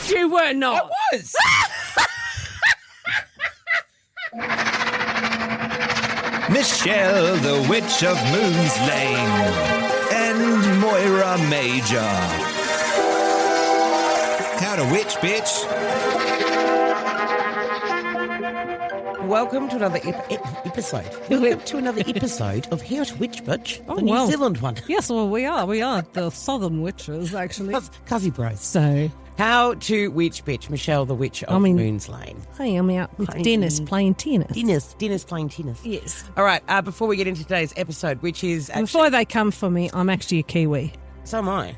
You were not. I was. Michelle, the Witch of Moon's Lane, and Moyra Major. How to witch, bitch. Welcome to another episode. Welcome to another episode of How to Witch, bitch. The New Zealand one. Yes, well, we are. We are the southern witches, actually. Cuzzy bros. So, How to Witch, bitch. Michelle, the Witch of Moon's Lane. hey, I'm out with Dennis playing tennis. Dennis playing tennis. Yes. All right, before we get into today's episode, which is actually... Before they come for me, I'm actually a Kiwi. So am I.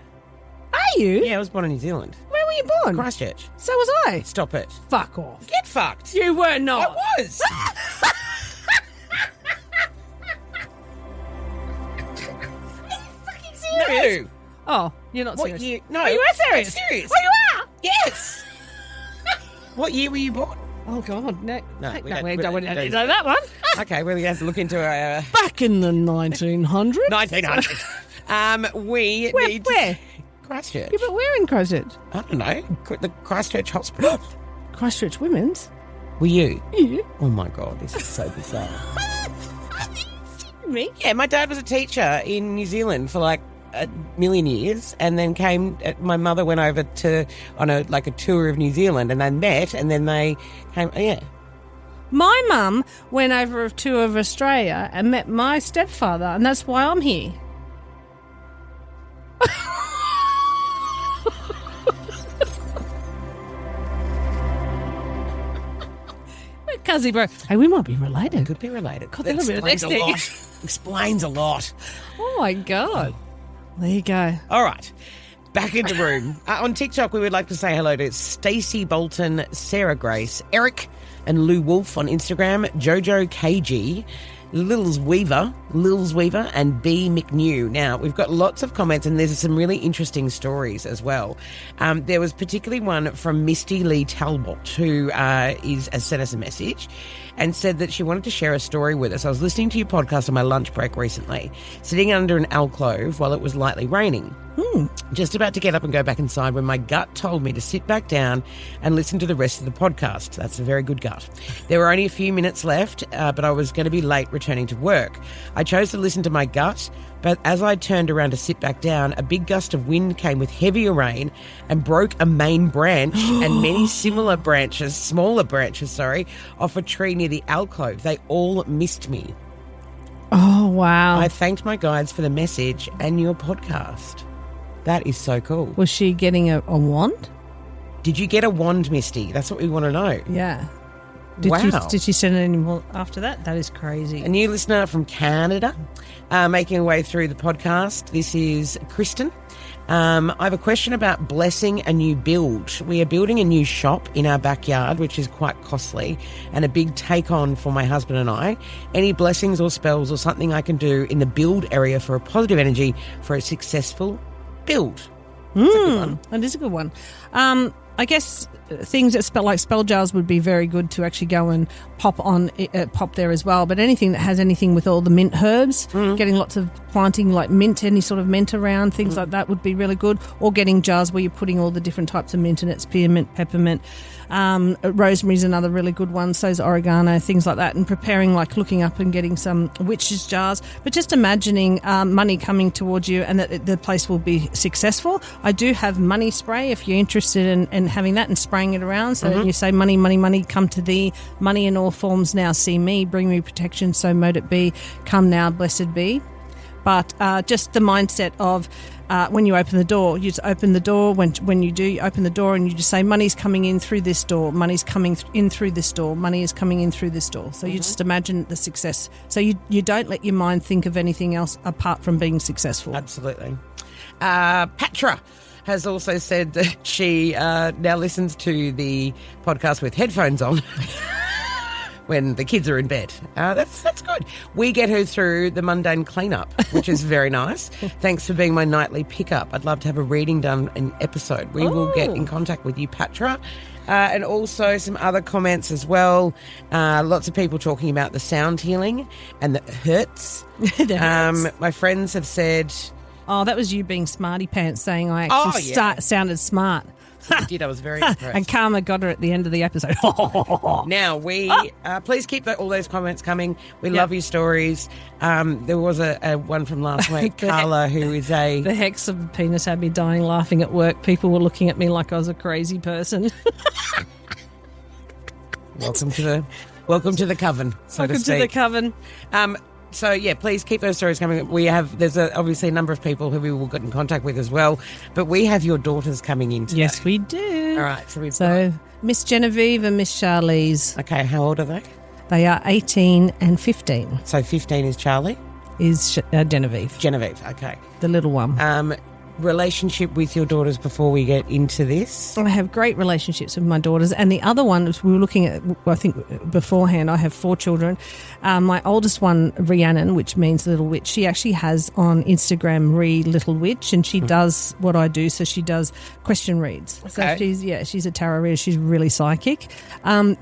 Are you? Yeah, I was born in New Zealand. Where were you born? Christchurch. So was I. Stop it. Fuck off. Get fucked. You were not. I was. No. Oh, you're not What serious. year? No. Oh, you are serious? I'm serious. Oh, you are? Yes. What year were you born? Oh, God. No, we we don't- don't know that one. Okay, we're going to have to look into our... Back in the 1900s. 1900. We need to... Where? Christchurch. Yeah, but we're in Christchurch. I don't know. The Christchurch Hospital. Christchurch Women's. Were you? Yeah. Oh, my God. This is so bizarre. Me? Yeah, my dad was a teacher in New Zealand for like a million years, and then my mother went over on a tour of New Zealand, and they met, and then they came. Yeah, My mum went over a tour of Australia and met my stepfather, and that's why I'm here. Cuzzy bro. Hey, we might be related. could be related. God, That that'll be the explains a next lot. Explains a lot. Oh, my God. There you go. All right. Back in the room. On TikTok, we would like to say hello to Stacey Bolton, Sarah Grace, Eric and Lou Wolf on Instagram, Jojo KG, Lils Weaver, and B McNew. Now, we've got lots of comments, and there's some really interesting stories as well. There was particularly one from Misty Lee Talbot, who has sent us a message and said that she wanted to share a story with us. I was listening to your podcast on my lunch break recently, sitting under an alcove while it was lightly raining. Just about to get up and go back inside when my gut told me to sit back down and listen to the rest of the podcast. That's a very good gut. There were only a few minutes left, but I was going to be late returning to work. I chose to listen to my gut, but as I turned around to sit back down, a big gust of wind came with heavier rain and broke a main branch and many smaller branches, off a tree near the alcove. They all missed me. Oh, wow. I thanked my guides for the message and your podcast. That is so cool. Was she getting a wand? Did you get a wand, Misty? That's what we want to know. Yeah. Wow. Did she send any more after that? That is crazy. A new listener from Canada, making her way through the podcast. This is Kristen. I have a question about blessing a new build. We are building a new shop in our backyard, which is quite costly and a big take on for my husband and I. Any blessings or spells or something I can do in the build area for a positive energy for a successful build? That's a good one. That is a good one. I guess things that like spell jars would be very good to actually go and pop there as well. But anything that has anything with all the mint herbs, getting lots of planting like mint, any sort of mint around, things like that would be really good. Or getting jars where you're putting all the different types of mint in it, spearmint, peppermint. Rosemary's another really good one, so is oregano, things like that, and preparing, like looking up and getting some witches jars, but just imagining money coming towards you and that the place will be successful. I do have money spray if you're interested in having that and spraying it around, so you say money, money, money, come to thee, money in all forms now see me, bring me protection, so mote it be, come now, blessed be. But just the mindset of when you open the door, you just open the door. When you do, you open the door and you just say, money's coming in through this door, money's coming in through this door, money is coming in through this door. So you just imagine the success. So you don't let your mind think of anything else apart from being successful. Absolutely. Patra has also said that she now listens to the podcast with headphones on. When the kids are in bed. That's good. We get her through the mundane cleanup, which is very nice. Thanks for being my nightly pickup. I'd love to have a reading done in episode. We will get in contact with you, Patra. And also some other comments as well. Lots of people talking about the sound healing and that hurts. My friends have said... Oh, that was you being smarty pants saying I actually sounded smart. You did. I was very impressed. And Karma got her at the end of the episode. Now, please keep all those comments coming. We love your stories. There was a one from last week, Carla, who is The hex of the penis had me dying laughing at work. People were looking at me like I was a crazy person. Welcome to the coven, so Welcome to speak. to the coven. So, please keep those stories coming. There's obviously a number of people who we will get in contact with as well, but we have your daughters coming in today. Yes, we do. All right, so Miss Genevieve and Miss Charlize. Okay, how old are they? They are 18 and 15. So 15 is Charlie? Is Genevieve. Genevieve, okay. The little one. Relationship with your daughters before we get into this? I have great relationships with my daughters. And the other one, we were looking at, I think beforehand, I have 4 children. My oldest one, Rhiannon, which means little witch, she actually has on Instagram Little Witch, and she does what I do. So she does question reads. Okay. So she's a tarot reader. She's really psychic.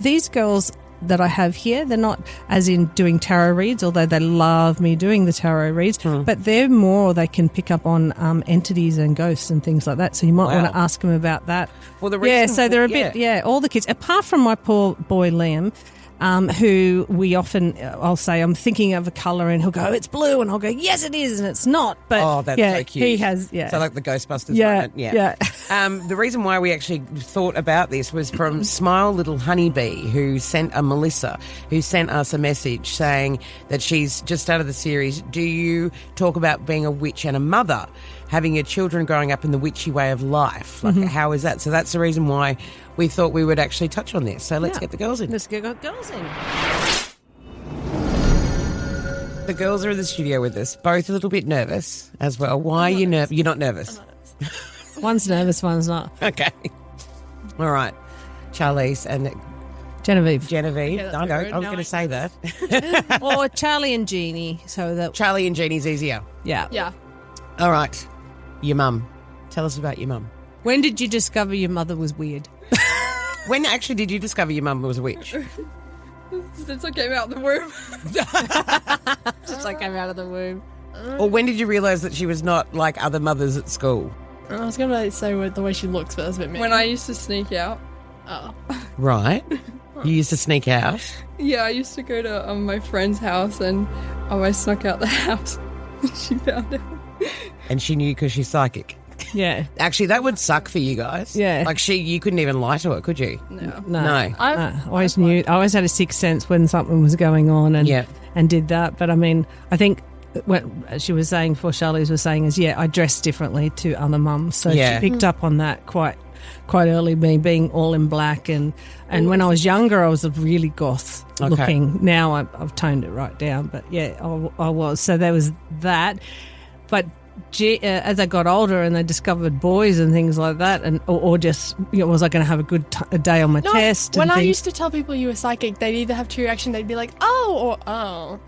These girls that I have here, they're not as in doing tarot reads, although they love me doing the tarot reads, but they're more, they can pick up on entities and ghosts and things like that. So you might want to ask them about that. Well, the reason, so they're a bit, all the kids, apart from my poor boy Liam, who we often, I'll say, I'm thinking of a colour and he'll go, it's blue, and I'll go, yes, it is, and it's not. But that's so cute. He has, So like the Ghostbusters moment. Yeah. The reason why we actually thought about this was from Smile Little Honeybee, who sent us a message saying that she's just started the series. Do you talk about being a witch and a mother, having your children growing up in the witchy way of life? Like, how is that? So that's the reason why we thought we would actually touch on this. So let's get the girls in. Let's get the girls in. The girls are in the studio with us, both a little bit nervous as well. Why are you nervous? You're not nervous? One's nervous, one's not. Okay. All right. Charlize and Genevieve. Yeah, I was going to say that. Or Charlie and Jeannie. So that Charlie and Jeannie's easier. Yeah. All right. Your mum. Tell us about your mum. When did you discover your mother was weird? When actually did you discover your mum was a witch? Since I came out of the womb. Since I came out of the womb. Or when did you realise that she was not like other mothers at school? I was going to say the way she looks, but that's a bit mean. When I used to sneak out. Oh. Right. You used to sneak out? Yeah, I used to go to my friend's house and I snuck out the house. She found out. And she knew because she's psychic. Yeah. Actually, that would suck for you guys. Yeah. Like you couldn't even lie to her, could you? No. I always knew. I always had a sixth sense when something was going on and did that. But I mean, I think what she was saying, before Charlize was saying, is I dressed differently to other mums. So she picked up on that quite early, me being all in black. And when I was younger, I was a really goth looking. Now I've toned it right down. But I was. So there was that. But as I got older and I discovered boys and things like that, and or just was I going to have a good a day on my test? When I used to tell people you were psychic, they'd either have two reactions. They'd be like, "Oh," or "Oh."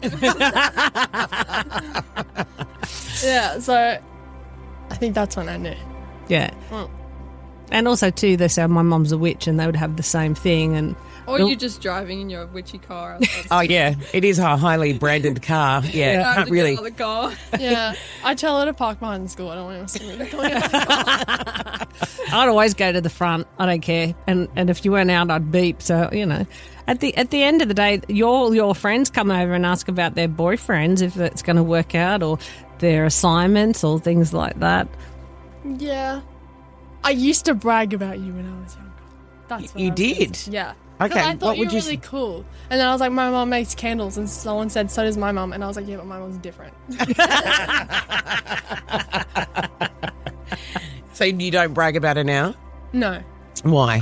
Yeah, so I think that's when I knew. Yeah, and also too, they say my mum's a witch, and they would have the same thing. And or you just driving in your witchy car. Oh yeah, it is a highly branded car. Yeah, can't really. The car. Yeah, I tell her to park behind the school. I don't want to see me. I'd always go to the front. I don't care. And if you went out, I'd beep. So at the end of the day, your friends come over and ask about their boyfriends if it's going to work out, or their assignments or things like that. Yeah, I used to brag about you when I was younger. That's what you I was did. Yeah. Okay, I thought you were really cool. And then I was like, my mum makes candles. And someone said, so does my mum. And I was like, yeah, but my mum's different. So you don't brag about her now? No. Why?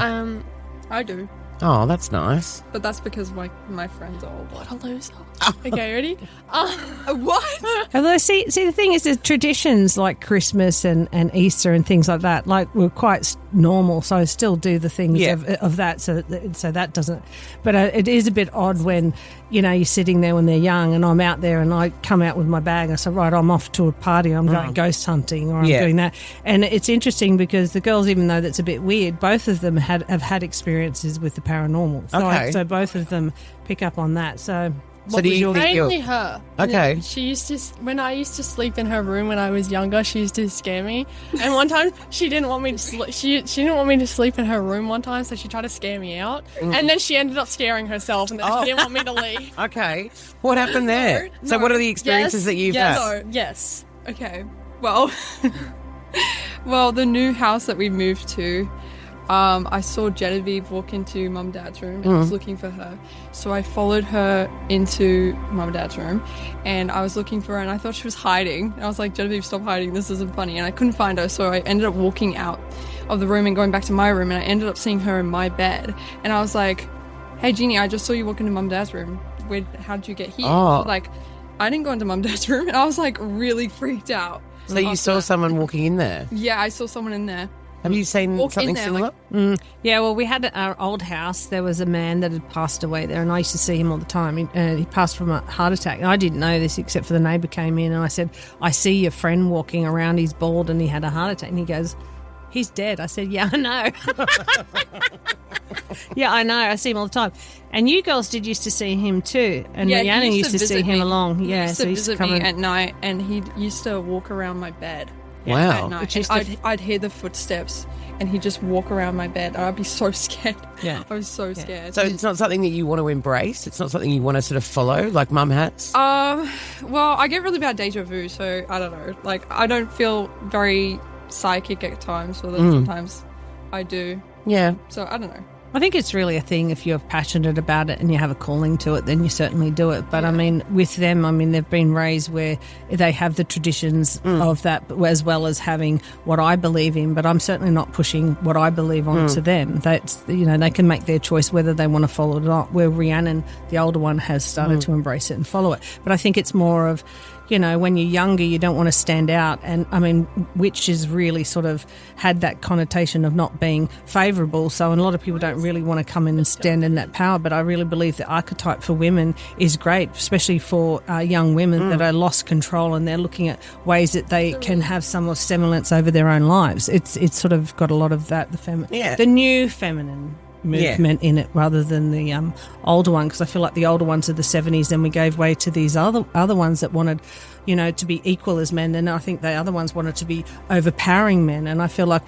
I do. Oh, that's nice. But that's because my friends are all What a loser. Okay, ready? What? Although, see, the thing is, the traditions like Christmas and Easter and things like that, like, were quite normal. So I still do the things of that. So that doesn't. But it is a bit odd when you're sitting there when they're young, and I'm out there and I come out with my bag and I say, right, I'm off to a party. I'm going ghost hunting, or I'm doing that. And it's interesting because the girls, even though that's a bit weird, both of them have had experiences with the paranormal. So both of them pick up on that. So So do you think Mainly you're... her. Okay. She used to, when I used to sleep in her room when I was younger, she used to scare me. And one time she didn't want me to sleep. She didn't want me to sleep in her room one time, so she tried to scare me out. And then she ended up scaring herself, and then she didn't want me to leave. Okay. What happened there? So what are the experiences that you've had? So, yes. Okay. Well, well, the new house that we moved to, I saw Genevieve walk into Mum and Dad's room and I was looking for her. So I followed her into Mum and Dad's room and I was looking for her and I thought she was hiding. And I was like, Genevieve, stop hiding. This isn't funny. And I couldn't find her. So I ended up walking out of the room and going back to my room and I ended up seeing her in my bed. And I was like, hey, Jeannie, I just saw you walk into Mum and Dad's room. How did you get here? Oh. Like, I didn't go into Mum and Dad's room. And I was like really freaked out. So you saw someone walking in there? Yeah, I saw someone in there. Have you seen Walk something in there, similar? Yeah, well, we had at our old house, there was a man that had passed away there, and I used to see him all the time. He passed from a heart attack. And I didn't know this except for the neighbour came in, and I said, I see your friend walking around. He's bald, and he had a heart attack. And he goes, he's dead. I said, yeah, I know. Yeah, I know. I see him all the time. And you girls used to see him too. And Yeah, Rhiannon he used to see him me. along. He Yeah, used so to he used to visit come me in. at night, and he used to walk around my bed. Wow. At night. Which And used to- I'd hear the footsteps, and he'd just walk around my bed, and I'd be so scared. Yeah. I was so scared. So it's not something that you want to embrace? It's not something you want to sort of follow like Mum has? Well, I get really bad deja vu, so I don't know. Like, I don't feel very psychic at times, but then sometimes I do. Yeah. So I don't know. I think it's really a thing. If you're passionate about it and you have a calling to it, then you certainly do it. But I mean, with them, I mean, they've been raised where they have the traditions of that, as well as having what I believe in. But I'm certainly not pushing what I believe on to them. That's, you know, they can make their choice whether they want to follow it or not. Where Rhiannon, the older one, has started to embrace it and follow it. But I think it's more of, you know, when you're younger, you don't want to stand out. And I mean, witch is really sort of had that connotation of not being favourable. So a lot of people don't really want to come in and stand in that power. But I really believe the archetype for women is great, especially for young women that are lost control and they're looking at ways that they can have some semblance over their own lives. It's sort of got a lot of that, the new feminine movement in it rather than the older one, because I feel like the older ones are the 70s, then we gave way to these other ones that wanted, you know, to be equal as men, and I think the other ones wanted to be overpowering men. And I feel like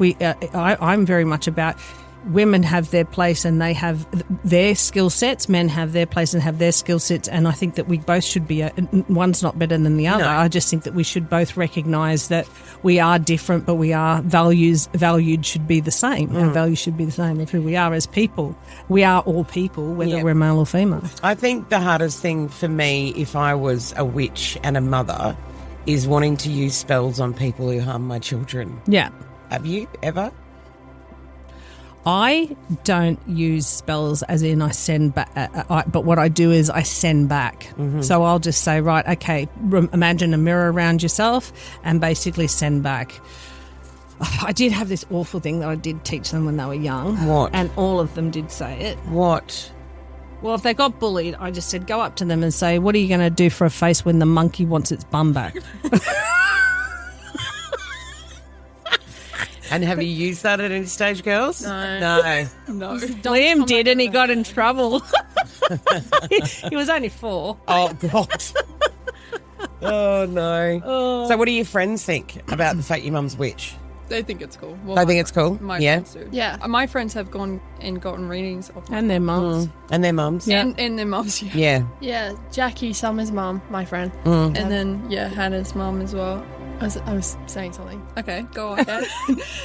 I'm very much about women have their place and they have their skill sets, men have their place and have their skill sets, and I think that we both should be one's not better than the other. I just think that we should both recognise that we are different, but we are valued should be the same. Our values should be the same of who we are as people. We are all people, whether we're male or female. I think the hardest thing for me, if I was a witch and a mother, is wanting to use spells on people who harm my children. Yeah. Have you ever? I don't use spells as in I send back, but what I do is I send back. So I'll just say, right, okay, imagine a mirror around yourself and basically send back. I did have this awful thing that I did teach them when they were young. What? And all of them did say it. What? Well, if they got bullied, I just said, go up to them and say, what are you going to do for a face when the monkey wants its bum back? And have you used that at any stage, girls? No. No. Liam did, and he got in trouble. He was only 4. Oh, God. Oh, no. So what do your friends think about the fact your mum's witch? They think it's cool. Well, They think it's cool? My Yeah. friends do. Yeah. My friends have gone and gotten readings of my And their mums. And their mums? Yeah. and their mums. Yeah. Yeah. Yeah, Jackie, Summer's mum, my friend. And then Hannah's mum as well. I was saying something. Okay, go on.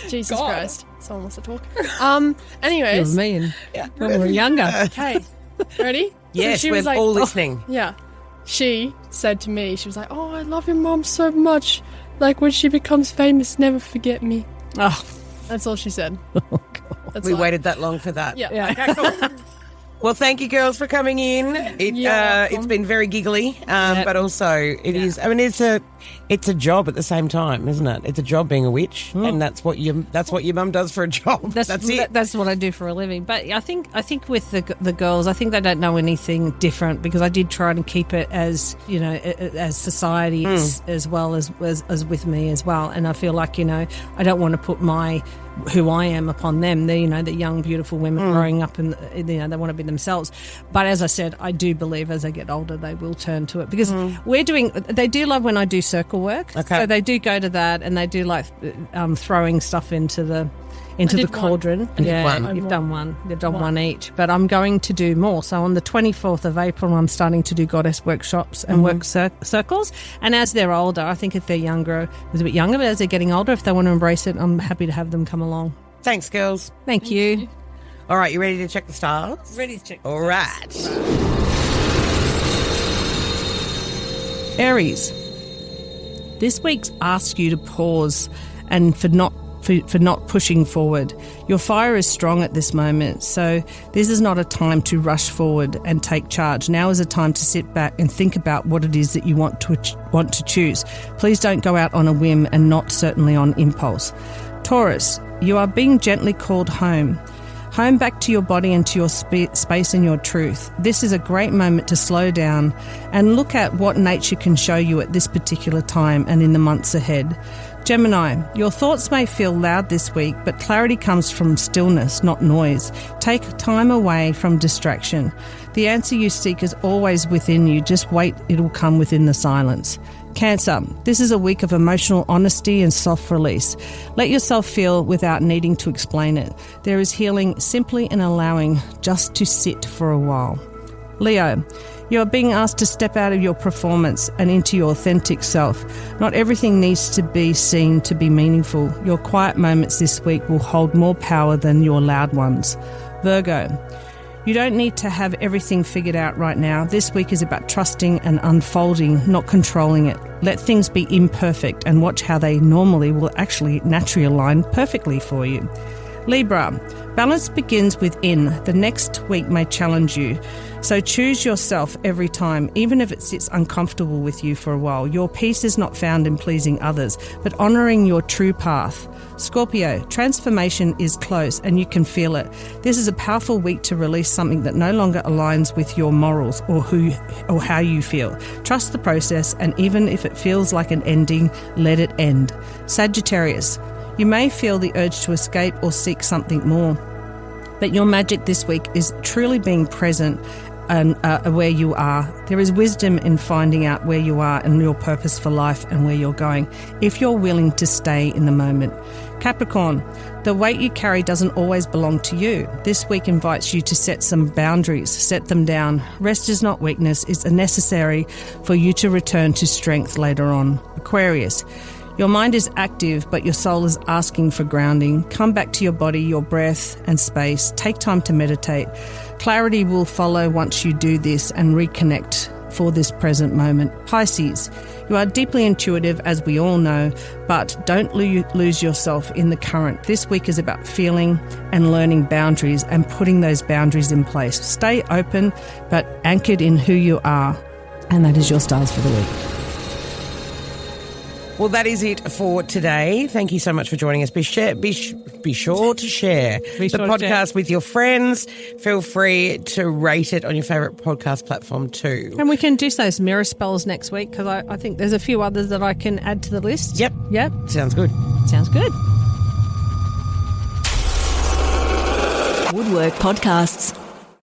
Jesus God. Christ. Someone wants to talk. It Anyways. was me and when we were younger. Okay. Ready? Yes, she we're was like, all listening. Yeah. She said to me, she was like, oh, I love your mom so much. Like, when she becomes famous, never forget me. Oh, That's all she said. That's We all. waited that long for that. Yeah. yeah. Okay, cool. Well, thank you, girls, for coming in. You're welcome. It's been very giggly, but also it is. I mean, It's a job at the same time, isn't it? It's a job being a witch, and that's what your mum does for a job. That's it. That's what I do for a living. But I think with the girls, I think they don't know anything different, because I did try to keep it as, you know, as society as well as with me as well. And I feel like, you know, I don't want to put who I am upon them. They're, you know, the young, beautiful women growing up, and, you know, they want to be themselves. But as I said, I do believe as they get older, they will turn to it, because they do love when I do circle work. Okay. So they do go to that, and they do like throwing stuff into the cauldron. You've done one. They've done one each. But I'm going to do more. So on the 24th of April, I'm starting to do goddess workshops and work circles. And as they're older, I think if they're younger, a bit younger, but as they're getting older, if they want to embrace it, I'm happy to have them come along. Thanks, girls. Thank you. All right, you ready to check the stars? Ready to check. All right. Aries, this week's asked you to pause and for not pushing forward. Your fire is strong at this moment, so this is not a time to rush forward and take charge. Now is a time to sit back and think about what it is that you want to choose. Please don't go out on a whim, and not certainly on impulse. Taurus, you are being gently called home. Home back to your body and to your space and your truth. This is a great moment to slow down and look at what nature can show you at this particular time and in the months ahead. Gemini, your thoughts may feel loud this week, but clarity comes from stillness, not noise. Take time away from distraction. The answer you seek is always within you. Just wait, it'll come within the silence. Cancer, this is a week of emotional honesty and self-release. Let yourself feel without needing to explain it. There is healing simply in allowing just to sit for a while. Leo, you are being asked to step out of your performance and into your authentic self. Not everything needs to be seen to be meaningful. Your quiet moments this week will hold more power than your loud ones. Virgo, you don't need to have everything figured out right now. This week is about trusting and unfolding, not controlling it. Let things be imperfect and watch how they normally will actually naturally align perfectly for you. Libra, balance begins within. The next week may challenge you. So choose yourself every time, even if it sits uncomfortable with you for a while. Your peace is not found in pleasing others, but honouring your true path. Scorpio, transformation is close and you can feel it. This is a powerful week to release something that no longer aligns with your morals or how you feel. Trust the process, and even if it feels like an ending, let it end. Sagittarius, you may feel the urge to escape or seek something more, but your magic this week is truly being present and where you are. There is wisdom in finding out where you are and your purpose for life and where you're going, if you're willing to stay in the moment. Capricorn, the weight you carry doesn't always belong to you. This week invites you to set some boundaries, set them down. Rest is not weakness, it's necessary for you to return to strength later on. Aquarius, your mind is active, but your soul is asking for grounding. Come back to your body, your breath and space. Take time to meditate. Clarity will follow once you do this and reconnect for this present moment. Pisces, you are deeply intuitive, as we all know, but don't lose yourself in the current. This week is about feeling and learning boundaries and putting those boundaries in place. Stay open, but anchored in who you are. And that is your stars for the week. Well, that is it for today. Thank you so much for joining us. Be sure to share the podcast with your friends. Feel free to rate it on your favourite podcast platform too. And we can do those mirror spells next week, because I think there's a few others that I can add to the list. Yep. Sounds good. Sounds good. Woodwork Podcasts.